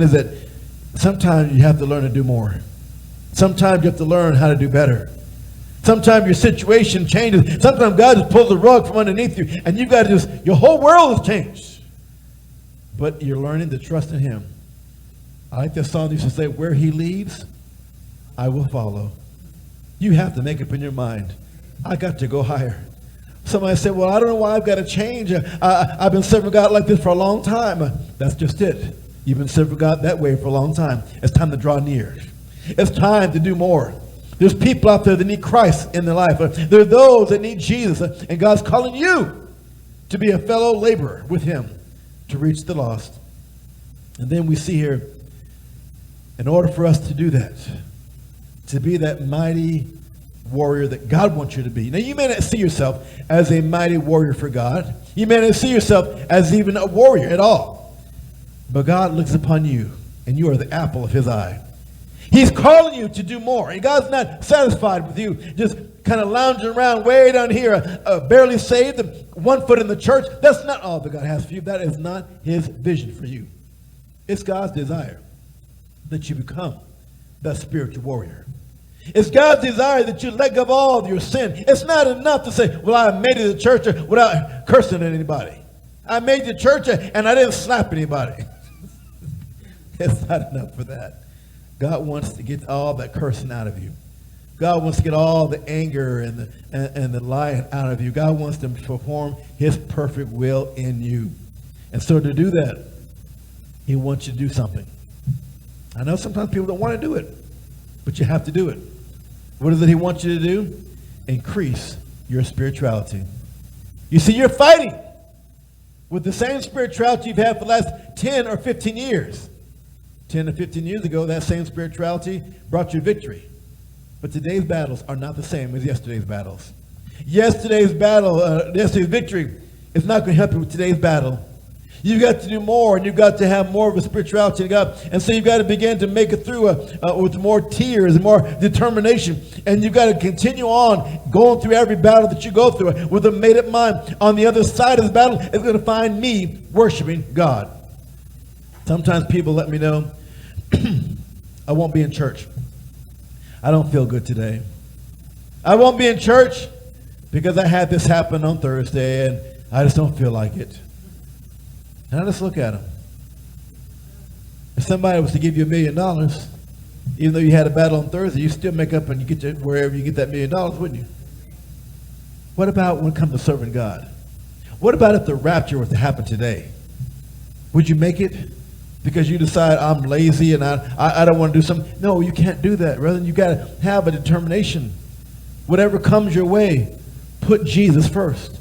is that sometimes you have to learn to do more. Sometimes you have to learn how to do better. Sometimes your situation changes. Sometimes God just pulls the rug from underneath you, and you've got to just, your whole world has changed. But you're learning to trust in him. I like that song that used to say, where he leads, I will follow. You have to make up in your mind, I got to go higher. Somebody said, well, I don't know why I've got to change. I've been serving God like this for a long time. That's just it. You've been serving God that way for a long time. It's time to draw near. It's time to do more. There's people out there that need Christ in their life. There are those that need Jesus. And God's calling you to be a fellow laborer with him to reach the lost. And then we see here, in order for us to do that, to be that mighty warrior that God wants you to be. Now, you may not see yourself as a mighty warrior for God. You may not see yourself as even a warrior at all. But God looks upon you, and you are the apple of his eye. He's calling you to do more. And God's not satisfied with you just kind of lounging around way down here, barely saved, 1 foot in the church. That's not all that God has for you. That is not his vision for you. It's God's desire that you become that spiritual warrior. It's God's desire that you let go of all of your sin. It's not enough to say, well, I made it to church without cursing at anybody. I made it to church and I didn't slap anybody. It's not enough for that. God wants to get all that cursing out of you. God wants to get all the anger and the lying out of you. God wants to perform his perfect will in you. And so to do that, he wants you to do something. I know sometimes people don't want to do it, but you have to do it. What is it he wants you to do? Increase your spirituality. You see, you're fighting with the same spirituality you've had for the last 10 or 15 years. 10 or 15 years ago, that same spirituality brought you victory. But today's battles are not the same as yesterday's battles. Yesterday's victory is not going to help you with today's battle. You've got to do more, and you've got to have more of a spirituality in God. And so you've got to begin to make it through with more tears and more determination. And you've got to continue on going through every battle that you go through with a made-up mind. On the other side of the battle is going to find me worshiping God. Sometimes people let me know, I won't be in church. I don't feel good today. I won't be in church because I had this happen on Thursday, and I just don't feel like it. And I just look at them. If somebody was to give you $1 million, even though you had a battle on Thursday, you still make up and you get to wherever you get that $1 million, wouldn't you? What about when it comes to serving God? What about if the rapture was to happen today? Would you make it because you decide I'm lazy and I don't want to do something? No, you can't do that. Rather, you got to have a determination. Whatever comes your way, put Jesus first.